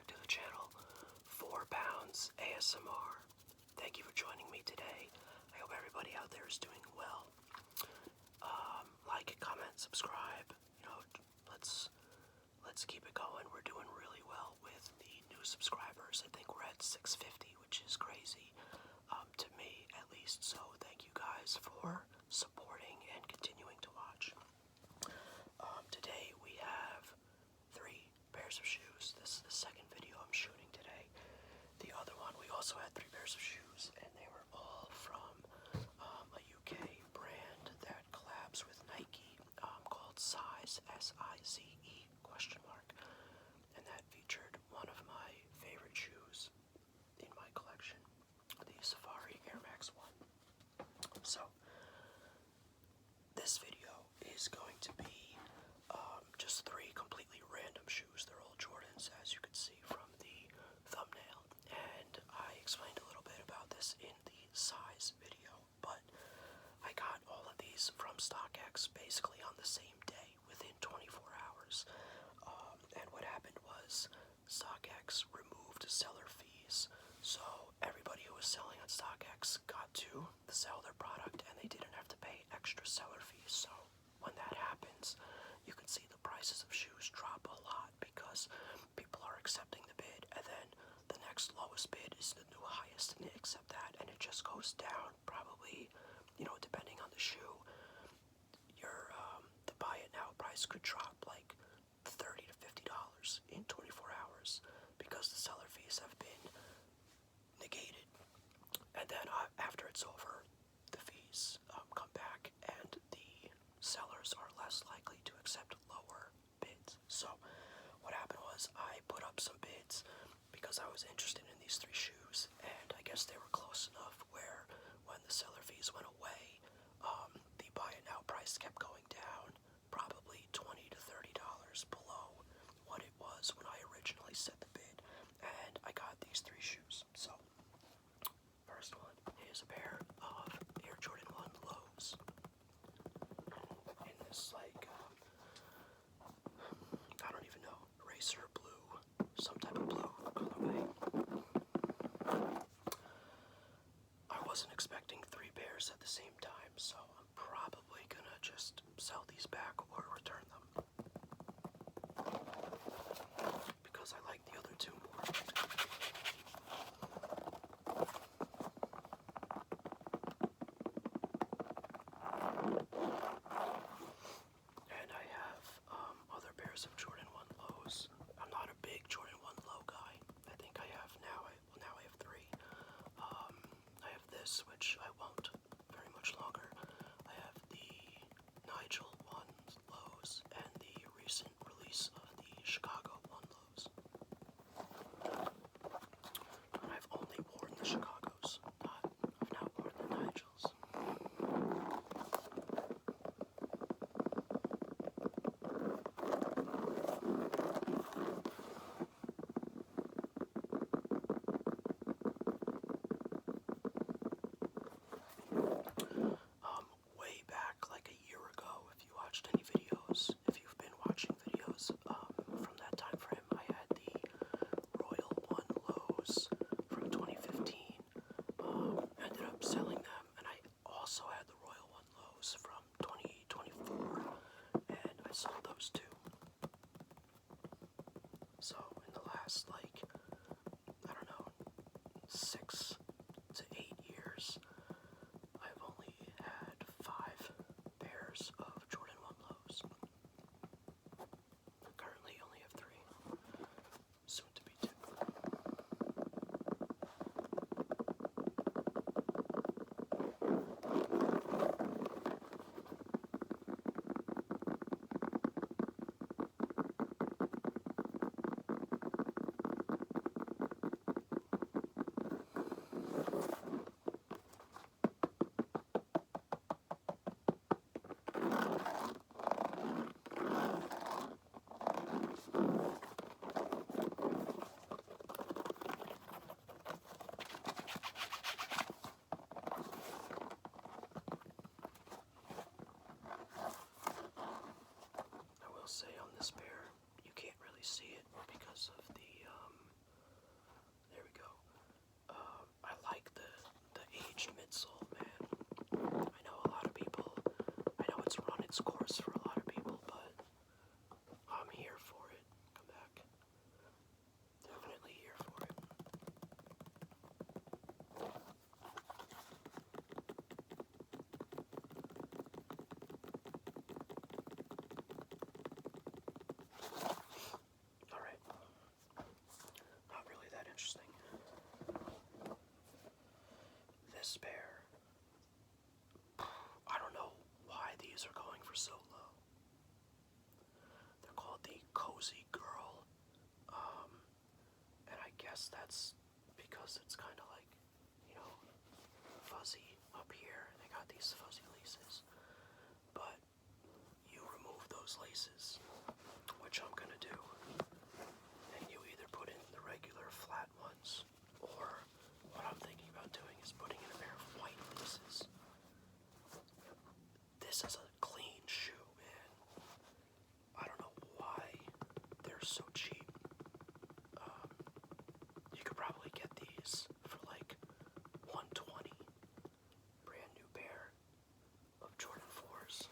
back to the channel. 4 Pounds ASMR. Thank you for joining me today. I hope everybody out there is doing well. Like, comment, subscribe. Let's keep it going. We're doing really well with the new subscribers. I think we're at 650, which is crazy, to me at least. So thank you guys for supporting and continuing to watch. Today we have 3 pairs of shoes. This is the second video I'm shooting today. The other one, we also had 3 pairs of shoes, and they were all from a UK brand that collabs with Nike, called Size, S-I-Z-E, question mark. And that featured one of my favorite shoes in my collection, the Safari Air Max 1. So, this video is going to be just 3 completely random shoes. They're all Jordans, as you can see from the thumbnail. And I explained a little bit about this in the size video, but I got all of these from StockX basically on the same day, within 24 hours. And what happened was StockX removed seller fees, so everybody who was selling on StockX got to sell their product and they didn't have to pay extra seller fees. So when that happens, you can see the prices of shoes drop a lot because people are accepting the bid, and then the next lowest bid is the new highest, and they accept that, and it just goes down. Probably, depending on the shoe, your the buy it now price could drop like $30 to $50 in 24 hours because the seller fees have been negated. And then after it's over, the fees come back, and the sellers are less likely to accept lower bids. So what happened was I put up some bids because I was interested in these 3 shoes, and I guess they were close enough where when the seller fees went away, the buy it now price kept going down, probably $20 to $30 below what it was when I originally set the bid, and I got these 3 shoes. So first one is a pair of Air Jordan 1 lows in this, like, I don't even know, racer blue, some type of blue colorway. I wasn't expecting 3 pairs at the same time, so I'm probably gonna just sell these back or return them, because I like the other 2 more. And I have other pairs of Jordan 1 lows. I'm not a big Jordan 1 low guy. I think I have now I have 3. I have this, which I won't very much longer. I have the Nigel 1 lows and the recent release of the Chicago 1 lows. And I've only worn the Chicagos. I've not worn the Nigels. Way back, like a year ago, if you watched any videos, if you've been watching videos from that time frame, I had the Royal 1 lows from 2015. Ended up selling them, and I also had the Royal 1 lows from 2024, and I sold those too. So in the last, like, I don't know, 6 to 8 years, I've only had 5 pairs of Jordan 1 lows. I currently only have 3, soon to be 2. say on this pair, you can't really see it because of the midsole, man. I know a lot of people, I know it's run its course for a lot of people, but I'm here for it. Come back. Definitely here for it. Alright. Not really that interesting. This pair, I don't know why these are going for so low. They're called the Cozy Girl, and I guess that's because it's kind of like, you know, fuzzy up here. They got these fuzzy laces, but you remove those laces, which I'm gonna do, and you either put in the regular flat ones, or what I'm thinking about doing is putting in a pair of white laces. This is a clean shoe, man. I don't know why they're so cheap. You could probably get these for like $120. Brand new pair of Jordan 4s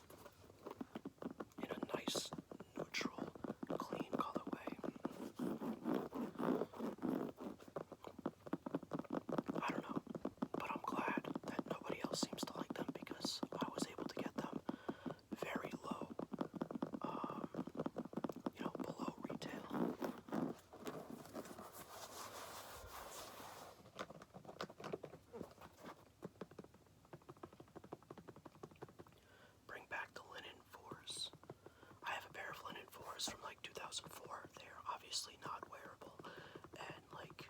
in a nice, neutral, clean colorway. I don't know, but I'm glad that nobody else seems to like them because I was able to get them very low, below retail. Bring back the linen 4s. I have a pair of linen 4s from like 2004. They're obviously not wearable and like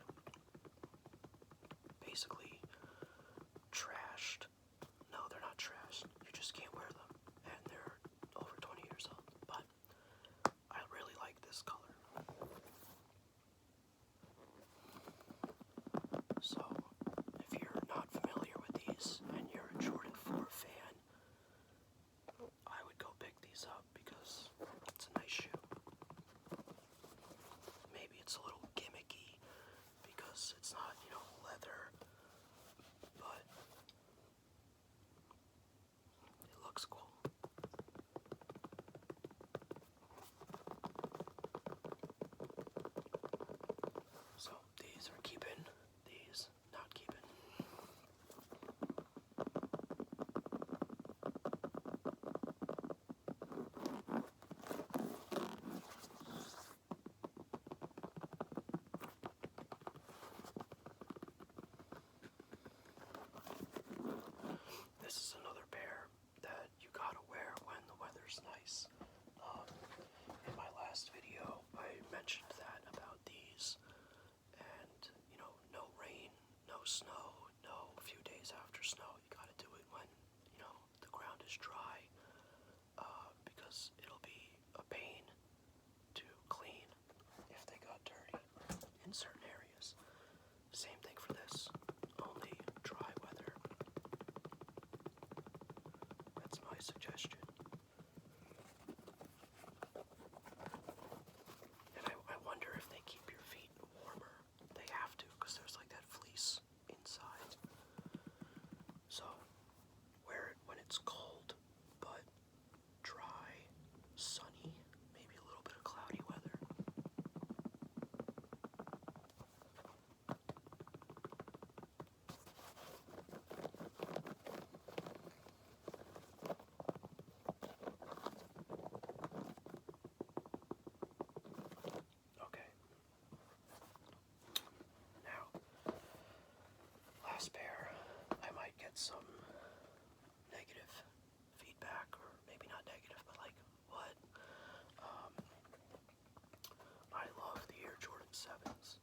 basically trashed. No, they're not trashed. You just can't wear them, and they're over 20 years old. But I really like this color. So, if you're not familiar with these and you're a Jordan 4 fan, I would go pick these up because it's a nice shoe. Maybe it's a little gimmicky because it's not, leather, but it looks cool. So these are keeping, these not keeping. This is another pair that you gotta wear when the weather's nice. In my last video, I mentioned that about these, and no rain, no snow, no few days after snow. You gotta do it when the ground is dry, because it'll be a pain to clean if they got dirty in certain areas. Same thing for this, only dry weather. That's my suggestion. And I wonder if they keep your feet warmer. They have to, because there's like that fleece inside. So, wear it when it's cold, but dry, sunny, maybe a little bit of cloudy weather. Okay. Now, last pair, I might get some negative feedback, or maybe not negative, but like, what? I love the Air Jordan 7s.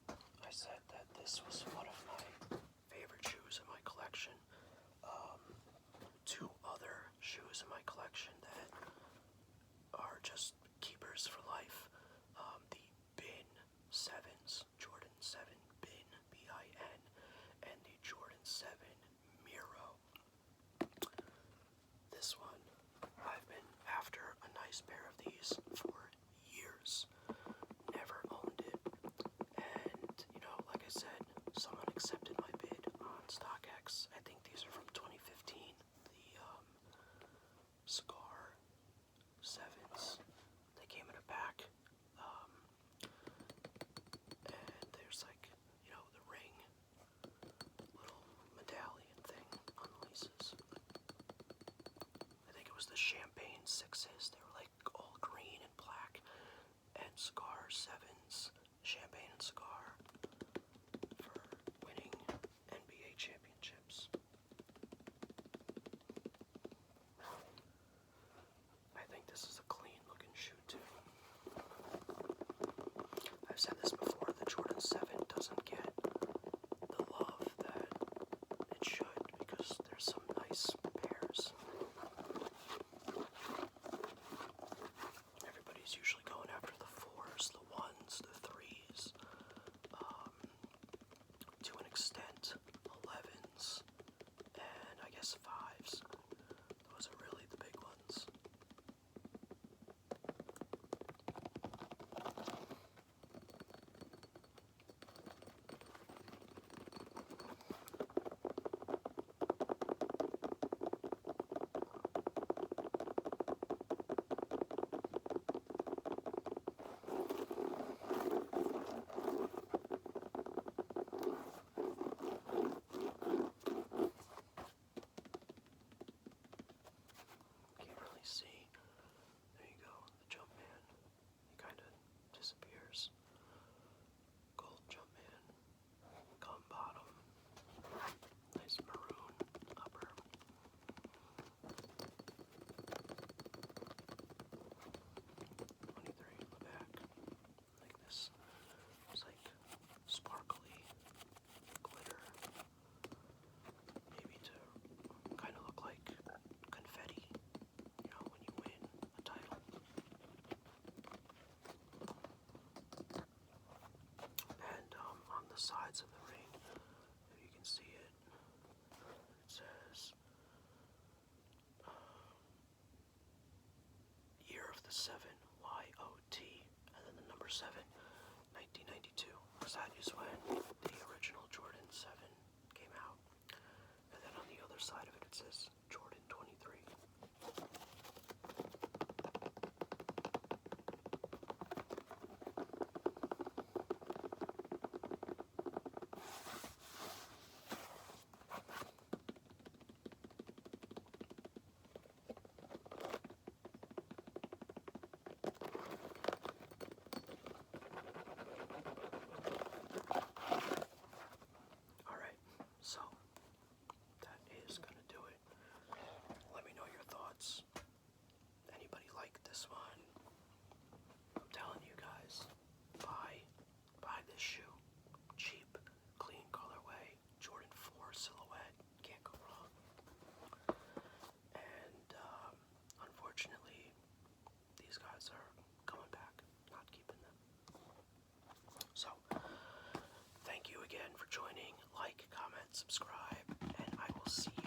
I said that this was one of my favorite shoes in my collection. Two other shoes in my collection that are just keepers for life. The Bin 7s, Jordan 7 Bin, B-I-N, and the Jordan 7 Miro. This one, I've been after a nice pair of these for years. Never owned it. And, like I said, someone accepted 6s. They were like all green and black, and cigar 7s, champagne and cigar, for winning NBA championships. I think this is a clean looking shoe too. I've said this before, the Jordan 7 doesn't get the love that it should because there's some nice pairs. Everybody's usually going after the 4s, the 1s, the 3s, to an extent, 11s, and I guess 5s. Those are really the big ones. Can't really see. There you go, the Jumpman. He kind of disappears. Gold Jumpman. Gum bottom. Nice maroon upper. 23 on the back. Like this. It's like sparkly glitter. Maybe to kind of look like confetti, you know, when you win a title. And on the sides of the ring, if you can see it, it says Year of the 7, YOT, and then the number 7, 1992, because that is when the original Jordan 7 came out. And then on the other side of it, it says Jordan 23. Alright, so that is gonna do it. Let me know your thoughts. Anybody like this one? I'm telling you guys, buy this shoe. Cheap, clean colorway, Jordan 4 silhouette, can't go wrong. And unfortunately, these guys are coming back, not keeping them. So, thank you again for joining. Like, comment, subscribe, and I will see you